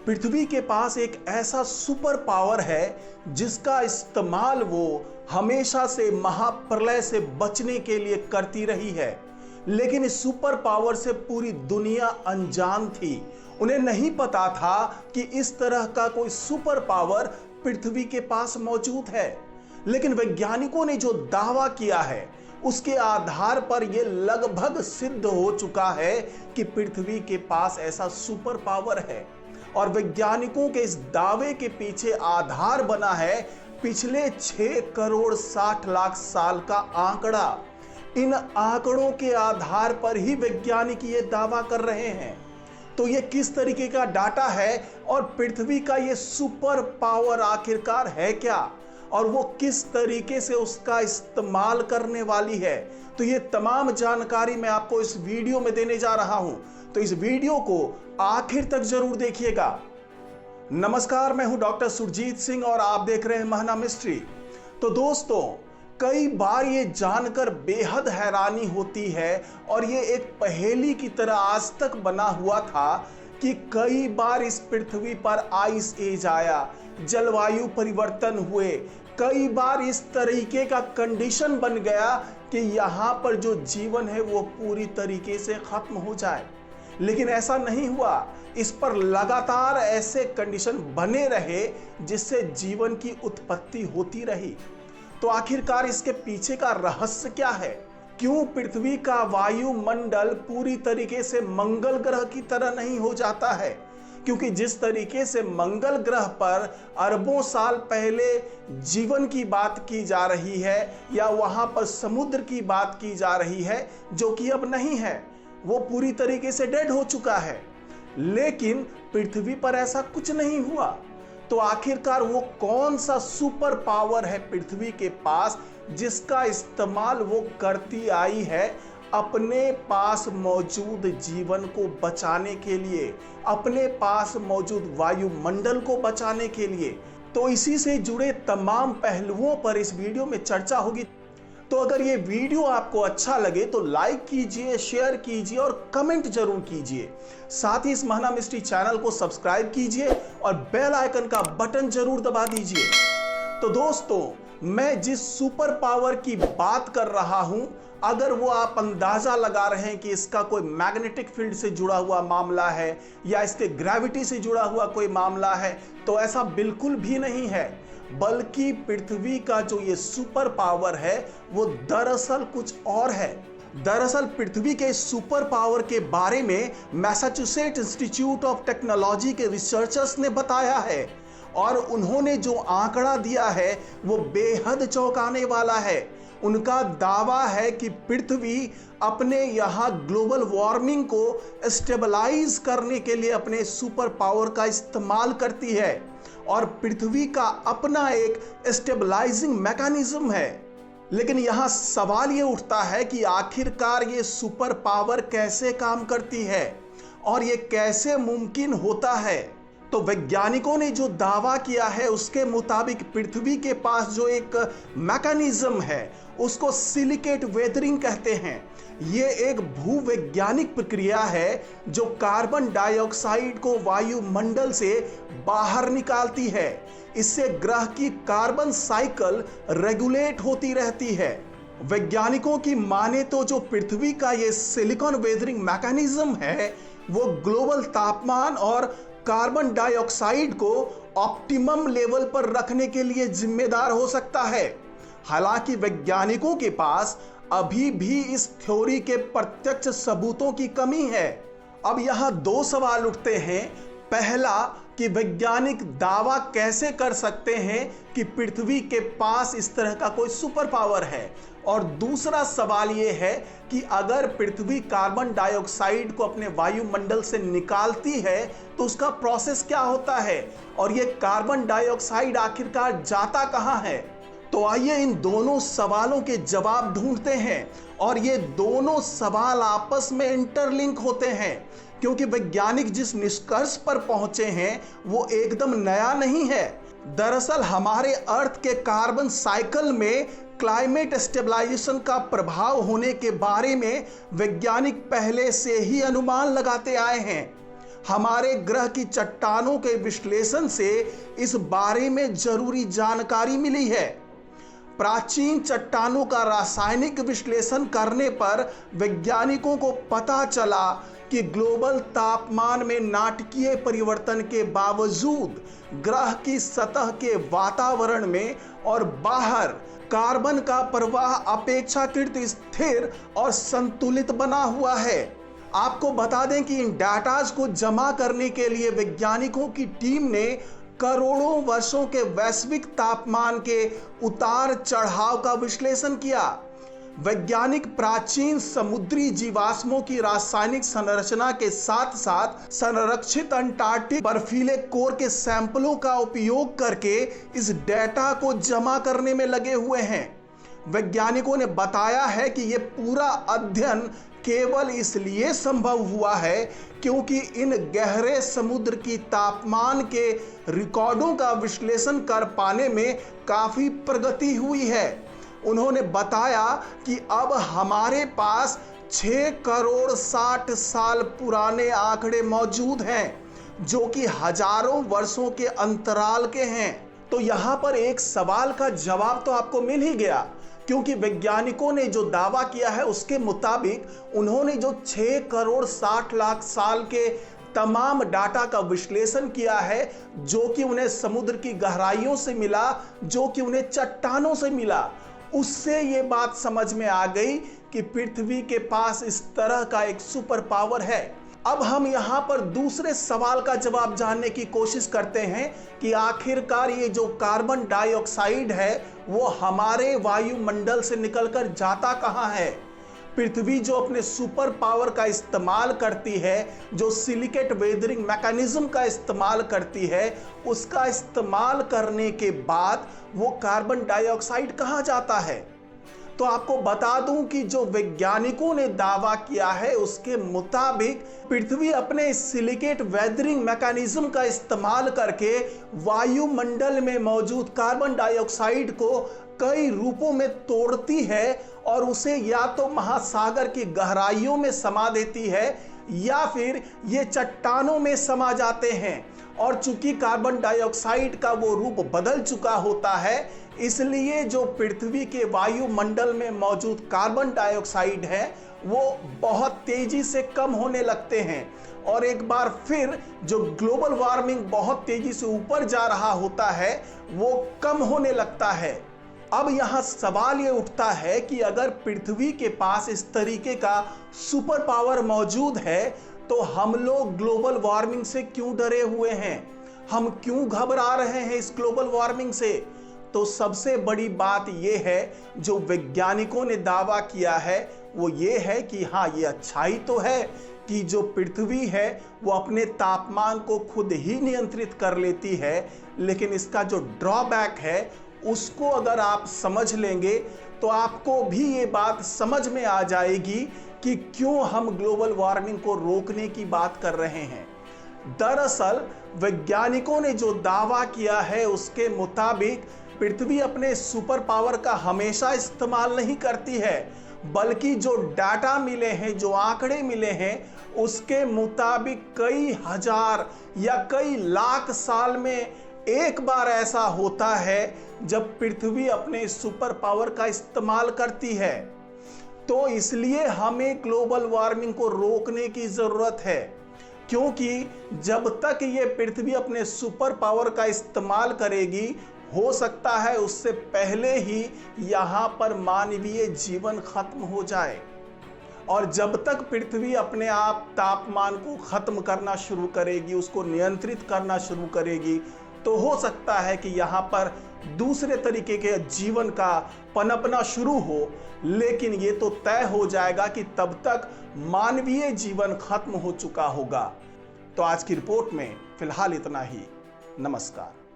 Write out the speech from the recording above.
पृथ्वी के पास एक ऐसा सुपर पावर है जिसका इस्तेमाल वो हमेशा से महाप्रलय से बचने के लिए करती रही है। लेकिन इस सुपर पावर से पूरी दुनिया अनजान थी। उन्हें नहीं पता था कि इस तरह का कोई सुपर पावर पृथ्वी के पास मौजूद है। लेकिन वैज्ञानिकों ने जो दावा किया है उसके आधार पर यह लगभग सिद्ध हो चुका है कि पृथ्वी के पास ऐसा सुपर पावर है। और वैज्ञानिकों के इस दावे के पीछे आधार बना है पिछले 6 करोड़ 60 लाख साल का आंकड़ा। इन आंकड़ों के आधार पर ही वैज्ञानिक ये दावा कर रहे हैं। तो ये किस तरीके का डाटा है और पृथ्वी का ये सुपर पावर आखिरकार है क्या, और वो किस तरीके से उसका इस्तेमाल करने वाली है, तो ये तमाम जानकारी मैं आपको इस वीडियो में देने जा रहा हूं। तो इस वीडियो को आखिर तक जरूर देखिएगा। नमस्कार, मैं हूं डॉक्टर सुरजीत सिंह और आप देख रहे हैं महना मिस्ट्री। तो दोस्तों, कई बार ये जानकर बेहद हैरानी होती है और ये एक पहेली की तरह आज तक बना हुआ था कि कई बार इस पृथ्वी पर आइस एज आया, जलवायु परिवर्तन हुए, कई बार इस तरीके का कंडीशन बन गया कि यहाँ पर जो जीवन है वो पूरी तरीके से खत्म हो जाए। लेकिन ऐसा नहीं हुआ। इस पर लगातार ऐसे कंडीशन बने रहे जिससे जीवन की उत्पत्ति होती रही। तो आखिरकार इसके पीछे का रहस्य क्या है? क्यों पृथ्वी का वायुमंडल पूरी तरीके से मंगल ग्रह की तरह नहीं हो जाता है? क्योंकि जिस तरीके से मंगल ग्रह पर अरबों साल पहले जीवन की बात की जा रही है या वहां पर समुद्र की बात की जा रही है, जो कि अब नहीं है, वो पूरी तरीके से डेड हो चुका है। लेकिन पृथ्वी पर ऐसा कुछ नहीं हुआ। तो आखिरकार वो कौन सा सुपर पावर है पृथ्वी के पास जिसका इस्तेमाल वो करती आई है अपने पास मौजूद जीवन को बचाने के लिए, अपने पास मौजूद वायुमंडल को बचाने के लिए? तो इसी से जुड़े तमाम पहलुओं पर इस वीडियो में चर्चा होगी। तो अगर ये वीडियो आपको अच्छा लगे तो लाइक कीजिए, शेयर कीजिए और कमेंट जरूर कीजिए। साथ ही इस महना मिस्ट्री चैनल को सब्सक्राइब कीजिए और बेल आइकन का बटन जरूर दबा दीजिए। तो दोस्तों, मैं जिस सुपर पावर की बात कर रहा हूं, अगर वो आप अंदाजा लगा रहे हैं कि इसका कोई मैग्नेटिक फील्ड से जुड़ा हुआ मामला है या इसके ग्रेविटी से जुड़ा हुआ कोई मामला है, तो ऐसा बिल्कुल भी नहीं है। बल्कि पृथ्वी का जो ये सुपर पावर है वो दरअसल कुछ और है। दरअसल पृथ्वी के सुपर पावर के बारे में मैसाचुसेट्स इंस्टीट्यूट ऑफ टेक्नोलॉजी के रिसर्चर्स ने बताया है और उन्होंने जो आंकड़ा दिया है वो बेहद चौंकाने वाला है। उनका दावा है कि पृथ्वी अपने यहाँ ग्लोबल वार्मिंग को स्टेबलाइज करने के लिए अपने सुपर पावर का इस्तेमाल करती है और पृथ्वी का अपना एक स्टेबलाइजिंग मैकेनिज्म है। लेकिन यहाँ सवाल ये उठता है कि आखिरकार ये सुपर पावर कैसे काम करती है और ये कैसे मुमकिन होता है? तो वैज्ञानिकों ने जो दावा किया है उसके मुताबिक पृथ्वी के पास जो एक मैकेनिज्म है उसको सिलिकेट वेदरिंग कहते हैं। ये एक भूवैज्ञानिक प्रक्रिया है जो कार्बन डाइऑक्साइड को वायुमंडल से बाहर निकालती है। इससे ग्रह की कार्बन साइकिल रेगुलेट होती रहती है। वैज्ञानिकों की माने तो जो पृथ्वी का ये सिलिकॉन वेदरिंग मैकेनिज्म है वो ग्लोबल तापमान और कार्बन डाइऑक्साइड को ऑप्टिमम लेवल पर रखने के लिए जिम्मेदार हो सकता है। हालांकि वैज्ञानिकों के पास अभी भी इस थ्योरी के प्रत्यक्ष सबूतों की कमी है। अब यहां 2 सवाल उठते हैं। पहला, कि वैज्ञानिक दावा कैसे कर सकते हैं कि पृथ्वी के पास इस तरह का कोई सुपर पावर है, और दूसरा सवाल यह है कि अगर पृथ्वी कार्बन डाइऑक्साइड को अपने वायुमंडल से निकालती है तो उसका प्रोसेस क्या होता है और यह कार्बन डाइऑक्साइड आखिरकार जाता कहां है? तो आइए इन दोनों सवालों के जवाब ढूंढते हैं। और ये दोनों सवाल आपस में इंटरलिंक होते हैं क्योंकि वैज्ञानिक जिस निष्कर्ष पर पहुंचे हैं वो एकदम नया नहीं है। दरअसल हमारे अर्थ के कार्बन साइकिल में क्लाइमेट स्टेबलाइजेशन का प्रभाव होने के बारे में वैज्ञानिक पहले से ही अनुमान लगाते आए हैं। हमारे ग्रह की चट्टानों के विश्लेषण से इस बारे में जरूरी जानकारी मिली है। प्राचीन चट्टानों का रासायनिक विश्लेषण करने पर वैज्ञानिकों को पता चला कि ग्लोबल तापमान में नाटकीय परिवर्तन के बावजूद ग्रह की सतह के वातावरण में और बाहर कार्बन का प्रवाह अपेक्षाकृत स्थिर और संतुलित बना हुआ है। आपको बता दें कि इन डाटाज को जमा करने के लिए वैज्ञानिकों की टीम ने करोड़ों वर्षों के वैश्विक तापमान के उतार चढ़ाव का विश्लेषण किया। वैज्ञानिक प्राचीन समुद्री जीवाश्मों की रासायनिक संरचना के साथ साथ संरक्षित अंटार्कटिक बर्फीले कोर के सैंपलों का उपयोग करके इस डेटा को जमा करने में लगे हुए हैं। वैज्ञानिकों ने बताया है कि यह पूरा अध्ययन केवल इसलिए संभव हुआ है क्योंकि इन गहरे समुद्र की तापमान के रिकॉर्डों का विश्लेषण कर पाने में काफी प्रगति हुई है। उन्होंने बताया कि अब हमारे पास 6 करोड़ 60 साल पुराने आंकड़े मौजूद हैं जो कि हजारों वर्षों के अंतराल के हैं। तो यहां पर एक सवाल का जवाब तो आपको मिल ही गया, क्योंकि वैज्ञानिकों ने जो दावा किया है उसके मुताबिक उन्होंने जो 6 करोड़ 60 लाख साल के तमाम डाटा का विश्लेषण किया है, जो कि उन्हें समुद्र की गहराइयों से मिला, जो कि उन्हें चट्टानों से मिला, उससे ये बात समझ में आ गई कि पृथ्वी के पास इस तरह का एक सुपर पावर है। अब हम यहां पर दूसरे सवाल का जवाब जानने की कोशिश करते हैं कि आखिरकार ये जो कार्बन डाइऑक्साइड है वो हमारे वायुमंडल से निकलकर जाता कहां है। पृथ्वी जो अपने सुपर पावर का इस्तेमाल करती है, जो सिलिकेट वेदरिंग मैकेनिज्म का इस्तेमाल करती है, उसका इस्तेमाल करने के बाद वो कार्बन डाइऑक्साइड कहां जाता है। तो आपको बता दूं कि जो वैज्ञानिकों ने दावा किया है उसके मुताबिक पृथ्वी अपने सिलिकेट वेदरिंग मैकेनिज्म का इस्तेमाल करके वायुमंडल में मौजूद कार्बन डाइऑक्साइड को कई रूपों में तोड़ती है और उसे या तो महासागर की गहराइयों में समा देती है या फिर ये चट्टानों में समा जाते हैं। और चूंकि कार्बन डाइऑक्साइड का वो रूप बदल चुका होता है, इसलिए जो पृथ्वी के वायुमंडल में मौजूद कार्बन डाइऑक्साइड है वो बहुत तेजी से कम होने लगते हैं और एक बार फिर जो ग्लोबल वार्मिंग बहुत तेजी से ऊपर जा रहा होता है वो कम होने लगता है। अब यहां सवाल ये उठता है कि अगर पृथ्वी के पास इस तरीके का सुपर पावर मौजूद है तो हम लोग ग्लोबल वार्मिंग से क्यों डरे हुए हैं, हम क्यों घबरा रहे हैं इस ग्लोबल वार्मिंग से। तो सबसे बड़ी बात यह है जो वैज्ञानिकों ने दावा किया है वो ये है कि हाँ, ये अच्छाई तो है कि जो पृथ्वी है वो अपने तापमान को खुद ही नियंत्रित कर लेती है, लेकिन इसका जो ड्रॉबैक है उसको अगर आप समझ लेंगे तो आपको भी ये बात समझ में आ जाएगी कि क्यों हम ग्लोबल वार्मिंग को रोकने की बात कर रहे हैं। दरअसल वैज्ञानिकों ने जो दावा किया है उसके मुताबिक पृथ्वी अपने सुपर पावर का हमेशा इस्तेमाल नहीं करती है, बल्कि जो डाटा मिले हैं, जो आंकड़े मिले हैं, उसके मुताबिक कई हजार या कई लाख साल में एक बार ऐसा होता है जब पृथ्वी अपने सुपर पावर का इस्तेमाल करती है। तो इसलिए हमें ग्लोबल वार्मिंग को रोकने की जरूरत है, क्योंकि जब तक ये पृथ्वी अपने सुपर पावर का इस्तेमाल करेगी, हो सकता है उससे पहले ही यहाँ पर मानवीय जीवन खत्म हो जाए। और जब तक पृथ्वी अपने आप तापमान को खत्म करना शुरू करेगी, उसको नियंत्रित करना शुरू करेगी, तो हो सकता है कि यहाँ पर दूसरे तरीके के जीवन का पनपना शुरू हो, लेकिन ये तो तय हो जाएगा कि तब तक मानवीय जीवन खत्म हो चुका होगा। तो आज की रिपोर्ट में फिलहाल इतना ही। नमस्कार।